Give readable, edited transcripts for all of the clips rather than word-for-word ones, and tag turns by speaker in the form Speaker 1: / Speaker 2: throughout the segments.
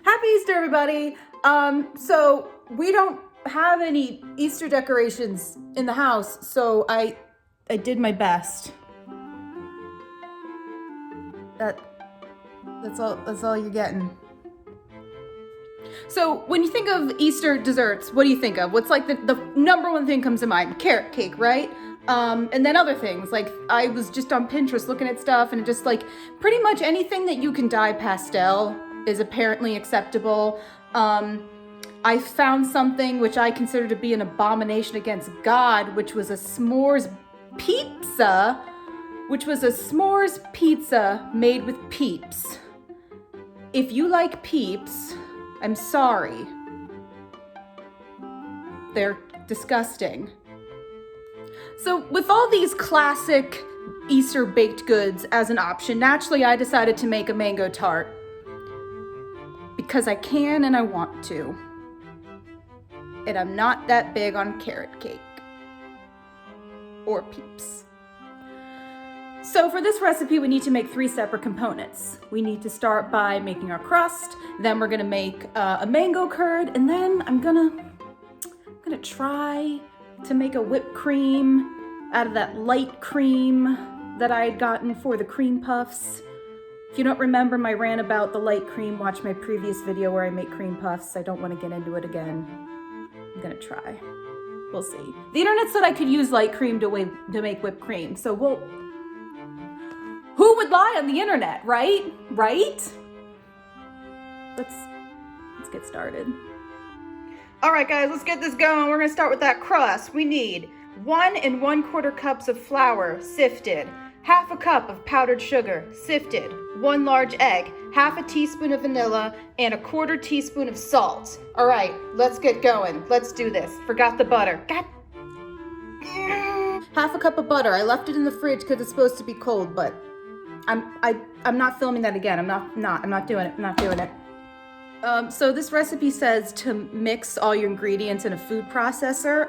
Speaker 1: Happy Easter, everybody. So we don't have any Easter decorations in the house, so I did my best. That's all you're getting. So when you think of Easter desserts, what do you think of? What's like the number one thing comes to mind? Carrot cake, right? And then other things, like I was just on Pinterest looking at stuff, and just like pretty much anything that you can dye pastel is apparently acceptable. I found something which I consider to be an abomination against God, which was a s'mores pizza, made with peeps. If you like peeps, I'm sorry. They're disgusting. So with all these classic Easter baked goods as an option, naturally I decided to make a mango tart. Because I can and I want to. And I'm not that big on carrot cake. Or peeps. So for this recipe, we need to make 3 separate components. We need to start by making our crust, then we're gonna make a mango curd, and then I'm gonna try to make a whipped cream out of that light cream that I had gotten for the cream puffs. If you don't remember my rant about the light cream, watch my previous video where I make cream puffs. I don't want to get into it again. I'm gonna try. We'll see. The internet said I could use light cream to make whipped cream, so who would lie on the internet, right? Right? Let's get started. All right, guys, let's get this going. We're gonna start with that crust. We need 1 1/4 cups of flour, sifted, 1/2 cup of powdered sugar, sifted, 1 large egg, 1/2 teaspoon of vanilla, and 1/4 teaspoon of salt. All right, let's get going. Let's do this. Forgot the butter. God. 1/2 cup of butter. I left it in the fridge because it's supposed to be cold, but I'm not filming that again. I'm not doing it. So this recipe says to mix all your ingredients in a food processor.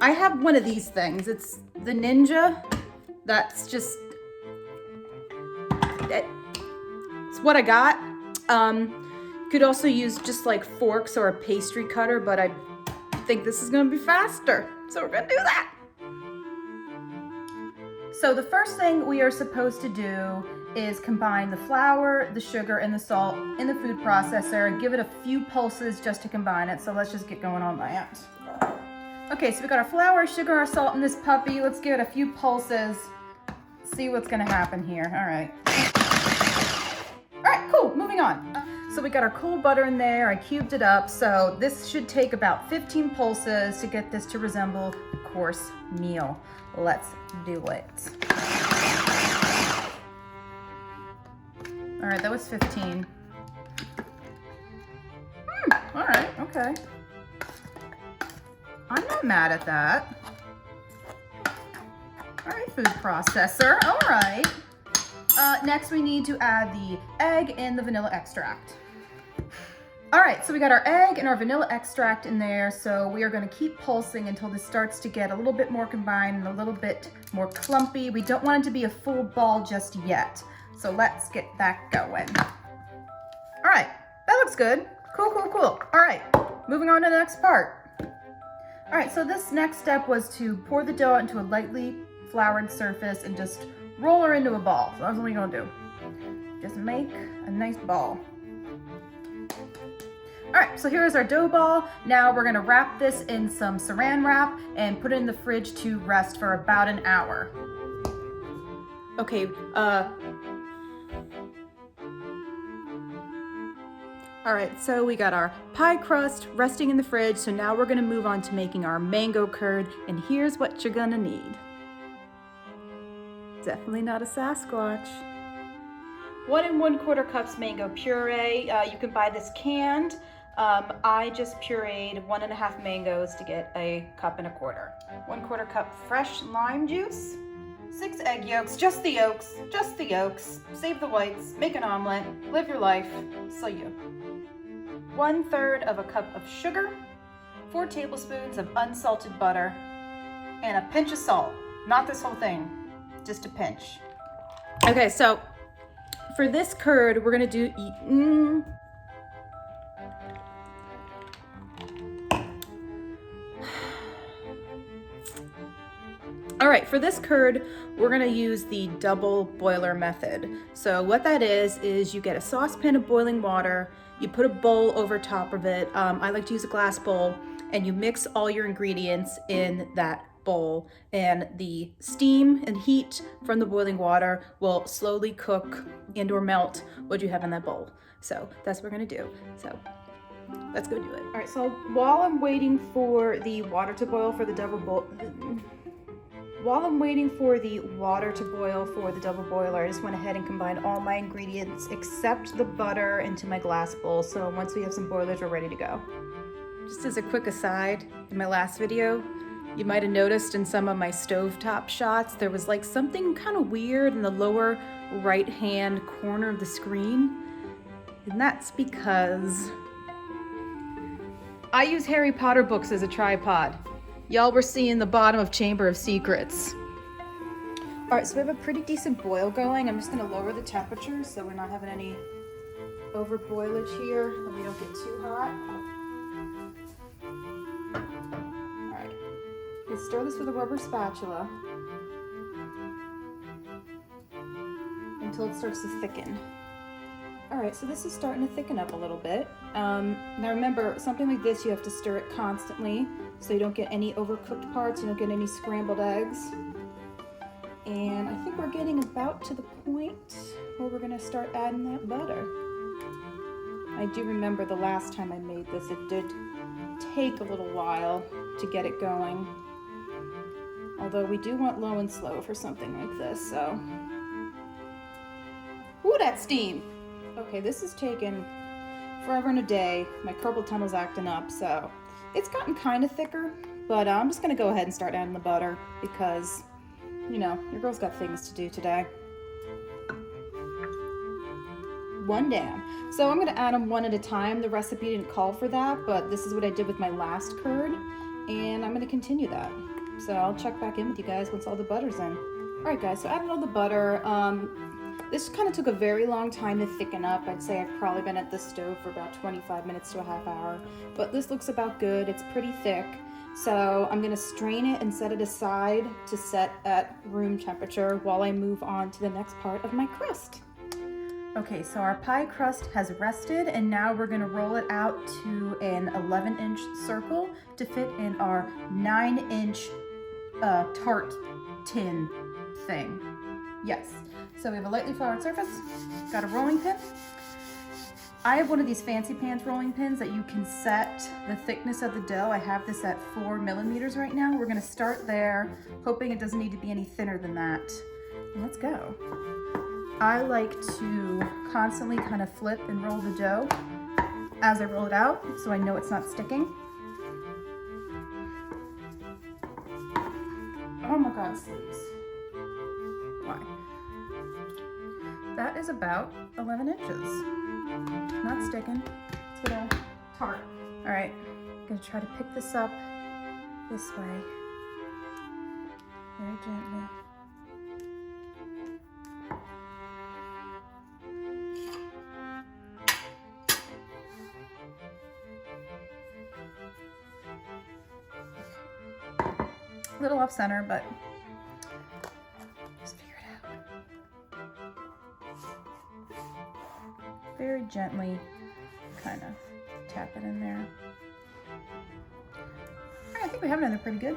Speaker 1: I have one of these things. It's the Ninja. That's just, it's what I got. You could also use just like forks or a pastry cutter, but I think this is gonna be faster. So we're gonna do that. So the first thing we are supposed to do is combine the flour, the sugar, and the salt in the food processor and give it a few pulses just to combine it. So let's just get going on that. Okay, so we got our flour, sugar, our salt in this puppy. Let's give it a few pulses. See what's gonna happen here. All right. All right, cool, moving on. So we got our cold butter in there. I cubed it up. So this should take about 15 pulses to get this to resemble a course meal. Let's do it. All right, that was 15. All right, okay. I'm not mad at that. All right, food processor, all right. Next we need to add the egg and the vanilla extract. All right, so we got our egg and our vanilla extract in there, so we are gonna keep pulsing until this starts to get a little bit more combined and a little bit more clumpy. We don't want it to be a full ball just yet. So let's get that going. All right, that looks good. Cool. All right, moving on to the next part. All right, so this next step was to pour the dough into a lightly floured surface and just roll her into a ball. So that's what we're gonna do. Just make a nice ball. All right, so here's our dough ball. Now we're gonna wrap this in some saran wrap and put it in the fridge to rest for about an hour. Okay, all right, so we got our pie crust resting in the fridge, so now we're gonna move on to making our mango curd, and here's what you're gonna need. Definitely not a Sasquatch. 1 1/4 cups mango puree. You can buy this canned. I just pureed 1½ mangoes to get 1 1/4 cups. 1/4 cup fresh lime juice. 6 egg yolks, just the yolks. Save the whites, make an omelet, live your life, so you. 1/3 of a cup of sugar, 4 tablespoons of unsalted butter, and a pinch of salt. Not this whole thing, just a pinch. Okay, so For this curd, we're gonna do, all right, for this curd, we're gonna use the double boiler method. So what that is you get a saucepan of boiling water, you put a bowl over top of it. I like to use a glass bowl, and you mix all your ingredients in that bowl, and the steam and heat from the boiling water will slowly cook and or melt what you have in that bowl. So that's what we're gonna do. So let's go do it. All right, so while I'm waiting for the water to boil for the double boiler, I just went ahead and combined all my ingredients except the butter into my glass bowl. So once we have some boilers, we're ready to go. Just as a quick aside, in my last video, you might have noticed in some of my stovetop shots, there was like something kind of weird in the lower right-hand corner of the screen. And that's because I use Harry Potter books as a tripod. Y'all were seeing the bottom of Chamber of Secrets. All right, so we have a pretty decent boil going. I'm just gonna lower the temperature so we're not having any over boilage here and we don't get too hot. All right, you stir this with a rubber spatula until it starts to thicken. All right, so this is starting to thicken up a little bit. Now remember, something like this, you have to stir it constantly so you don't get any overcooked parts, you don't get any scrambled eggs. And I think we're getting about to the point where we're gonna start adding that butter. I do remember the last time I made this, it did take a little while to get it going. Although we do want low and slow for something like this, so. Ooh, that steam! Okay, this is taking forever and a day. My carpal tunnel's acting up, so it's gotten kind of thicker, but I'm just gonna go ahead and start adding the butter because, you know, your girl's got things to do today. One down. So I'm gonna add them one at a time. The recipe didn't call for that, but this is what I did with my last curd, and I'm gonna continue that. So I'll check back in with you guys once all the butter's in. All right, guys, so I added all the butter. This kind of took a very long time to thicken up. I'd say I've probably been at the stove for about 25 minutes to a half hour, but this looks about good. It's pretty thick. So I'm gonna strain it and set it aside to set at room temperature while I move on to the next part of my crust. Okay, so our pie crust has rested, and now we're gonna roll it out to an 11-inch circle to fit in our 9-inch tart tin thing. Yes, so we have a lightly floured surface, got a rolling pin. I have one of these fancy pants rolling pins that you can set the thickness of the dough. I have this at 4 millimeters right now. We're gonna start there, hoping it doesn't need to be any thinner than that. And let's go. I like to constantly kind of flip and roll the dough as I roll it out so I know it's not sticking. Oh my God, sleeves. Why? That is about 11 inches. Not sticking. It's gonna tart. All right, I'm gonna try to pick this up this way. Very gently. A little off center, but just figure it out. Very gently kind of tap it in there. All right, I think we have it in there pretty good.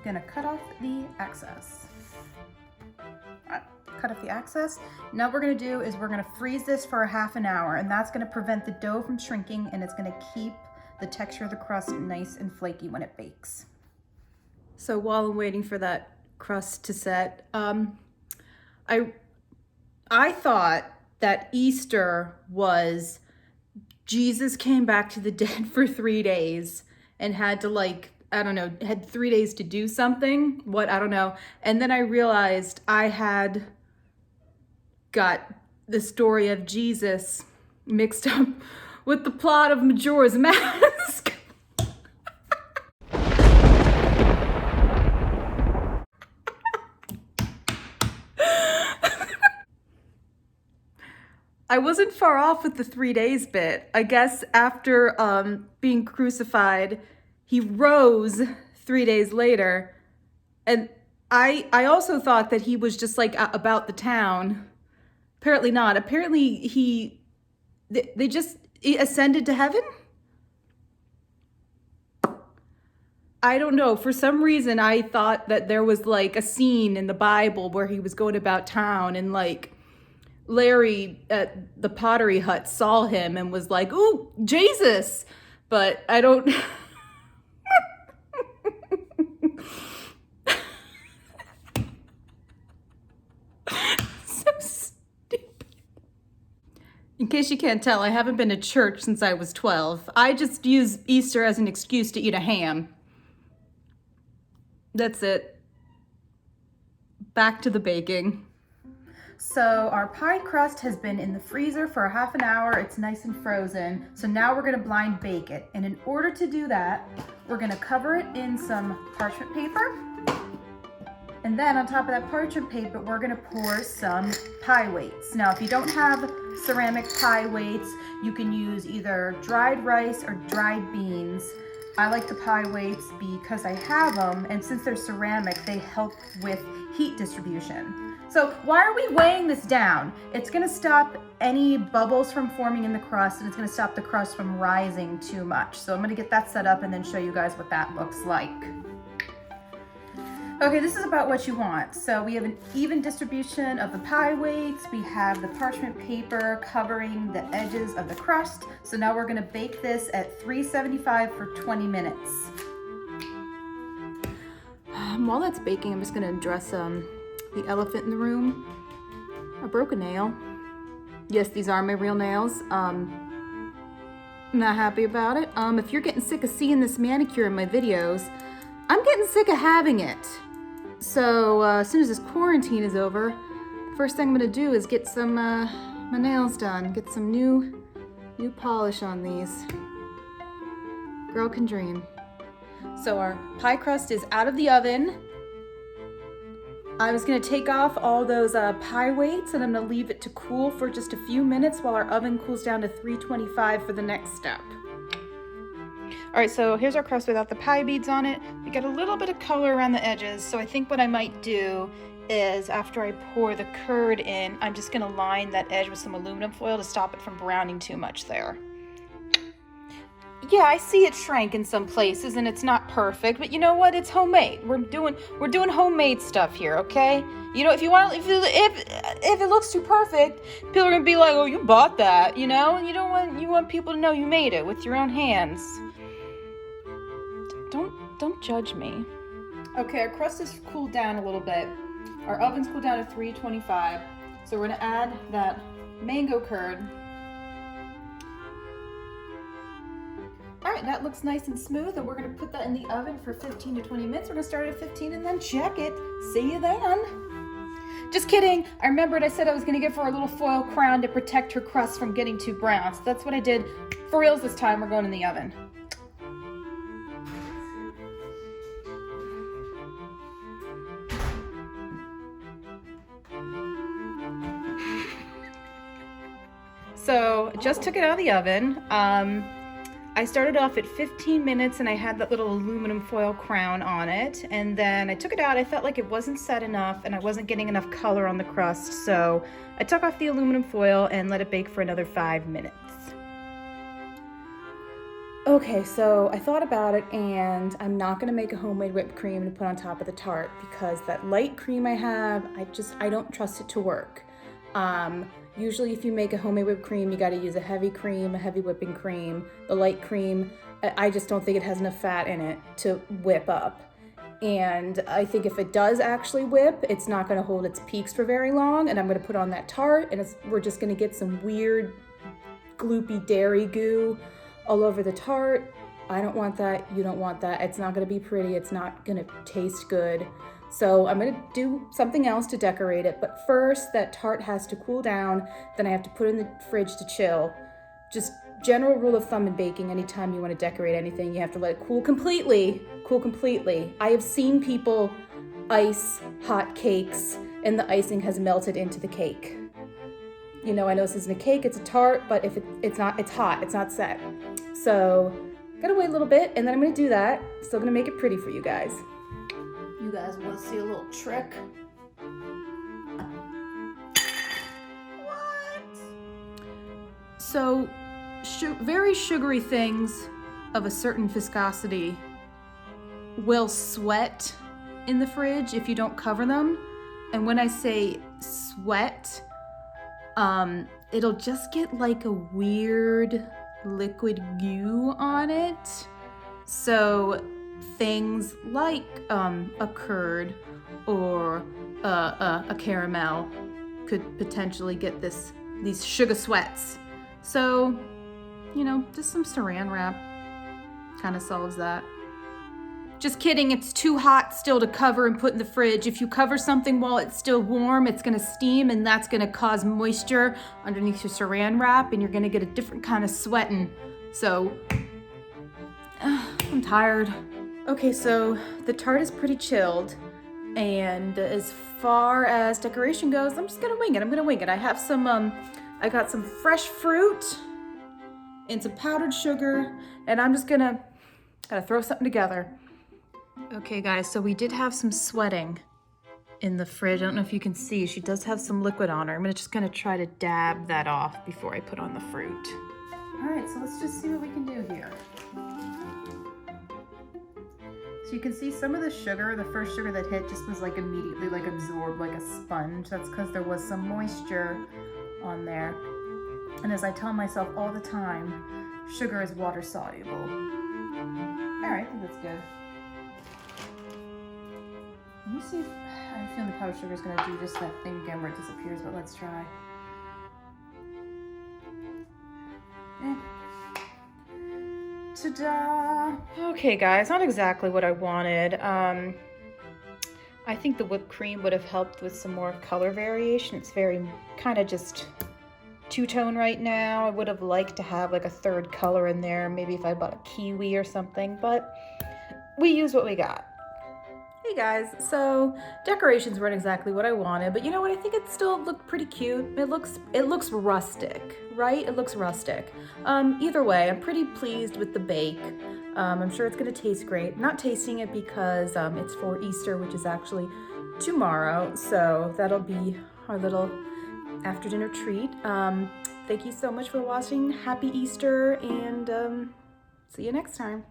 Speaker 1: Gonna cut off the excess. All right, cut off the excess. Now what we're gonna do is we're gonna freeze this for a half an hour, and that's gonna prevent the dough from shrinking, and it's gonna keep the texture of the crust nice and flaky when it bakes. So while I'm waiting for that crust to set, I thought that Easter was Jesus came back to the dead for 3 days and had to, like, I don't know, had 3 days to do something. What? I don't know. And then I realized I had got the story of Jesus mixed up with the plot of Majora's Mask. I wasn't far off with the 3 days bit. I guess after being crucified, he rose 3 days later. And I also thought that he was just like about the town. Apparently not. Apparently they just ascended to heaven? I don't know. For some reason, I thought that there was like a scene in the Bible where he was going about town and like Larry at the Pottery Hut saw him and was like, "Ooh, Jesus!" But I don't. So stupid. In case you can't tell, I haven't been to church since I was 12. I just use Easter as an excuse to eat a ham. That's it. Back to the baking. So our pie crust has been in the freezer for half an hour. It's nice and frozen. So now we're gonna blind bake it. And in order to do that, we're gonna cover it in some parchment paper. And then on top of that parchment paper, we're gonna pour some pie weights. Now, if you don't have ceramic pie weights, you can use either dried rice or dried beans. I like the pie weights because I have them, and since they're ceramic, they help with heat distribution. So why are we weighing this down? It's gonna stop any bubbles from forming in the crust, and it's gonna stop the crust from rising too much. So I'm gonna get that set up and then show you guys what that looks like. Okay, this is about what you want. So we have an even distribution of the pie weights. We have the parchment paper covering the edges of the crust. So now we're gonna bake this at 375 for 20 minutes. While that's baking, I'm just gonna address the elephant in the room. I broke a nail. Yes, these are my real nails. Not happy about it. If you're getting sick of seeing this manicure in my videos, I'm getting sick of having it. So as soon as this quarantine is over, the first thing I'm gonna do is get some my nails done, get some new polish on these. Girl can dream. So our pie crust is out of the oven. I was gonna take off all those pie weights and I'm gonna leave it to cool for just a few minutes while our oven cools down to 325 for the next step. All right, so here's our crust without the pie beads on it. We got a little bit of color around the edges, so I think what I might do is after I pour the curd in, I'm just gonna line that edge with some aluminum foil to stop it from browning too much there. Yeah, I see it shrank in some places and it's not perfect, but you know what? It's homemade. We're doing homemade stuff here, okay? You know, if it looks too perfect, people are gonna be like, "Oh, you bought that," you know? And you want people to know you made it with your own hands. Don't judge me. Okay, our crust is cooled down a little bit. Our oven's cooled down to 325. So we're gonna add that mango curd. All right, that looks nice and smooth, and we're gonna put that in the oven for 15 to 20 minutes. We're gonna start at 15 and then check it. See you then. Just kidding. I remembered I said I was gonna give her a little foil crown to protect her crust from getting too brown. So that's what I did. For reals this time, we're going in the oven. So just took it out of the oven. I started off at 15 minutes and I had that little aluminum foil crown on it. And then I took it out. I felt like it wasn't set enough and I wasn't getting enough color on the crust. So I took off the aluminum foil and let it bake for another 5 minutes. Okay, so I thought about it and I'm not gonna make a homemade whipped cream to put on top of the tart because that light cream I have, I don't trust it to work. Usually if you make a homemade whipped cream, you gotta use a heavy cream, a heavy whipping cream. The light cream, I just don't think it has enough fat in it to whip up. And I think if it does actually whip, it's not gonna hold its peaks for very long, and I'm gonna put on that tart, and we're just gonna get some weird gloopy dairy goo all over the tart. I don't want that, you don't want that. It's not gonna be pretty, it's not gonna taste good. So I'm gonna do something else to decorate it, but first that tart has to cool down, then I have to put it in the fridge to chill. Just general rule of thumb in baking, anytime you wanna decorate anything, you have to let it cool completely. I have seen people ice hot cakes and the icing has melted into the cake. You know, I know this isn't a cake, it's a tart, but if it's not, it's hot, it's not set. So, gotta wait a little bit, and then I'm gonna do that. Still gonna make it pretty for you guys. You guys wanna see a little trick? What? So, very sugary things of a certain viscosity will sweat in the fridge if you don't cover them. And when I say sweat, it'll just get like a weird liquid goo on it. So things like a curd or a caramel could potentially get these sugar sweats. So, you know, just some saran wrap kind of solves that. Just kidding, it's too hot still to cover and put in the fridge. If you cover something while it's still warm, it's gonna steam and that's gonna cause moisture underneath your saran wrap and you're gonna get a different kind of sweating. So, I'm tired. Okay, so the tart is pretty chilled, and as far as decoration goes, I'm just gonna wing it. I have some, I got some fresh fruit and some powdered sugar, and I'm just gotta throw something together. Okay guys, so we did have some sweating in the fridge. I don't know if you can see, she does have some liquid on her. I'm just gonna try to dab that off before I put on the fruit. All right, so let's just see what we can do here. So you can see some of the sugar, the first sugar that hit just was like immediately like absorbed like a sponge. That's because there was some moisture on there. And as I tell myself all the time, sugar is water soluble. All right, I think that's good. Let me see if, I have a feeling the powdered sugar is gonna do just that thing again where it disappears, but let's try. Ta-da! Okay guys, not exactly what I wanted. I think the whipped cream would have helped with some more color variation. It's very kind of just two-tone right now. I would have liked to have like a third color in there, maybe if I bought a kiwi or something, but we use what we got. Hey guys, so decorations weren't exactly what I wanted, but you know what? I think it still looked pretty cute. It looks rustic, right? It looks rustic. Either way, I'm pretty pleased with the bake. I'm sure it's gonna taste great. I'm not tasting it because it's for Easter, which is actually tomorrow, so that'll be our little after dinner treat. Thank you so much for watching. Happy Easter, and see you next time.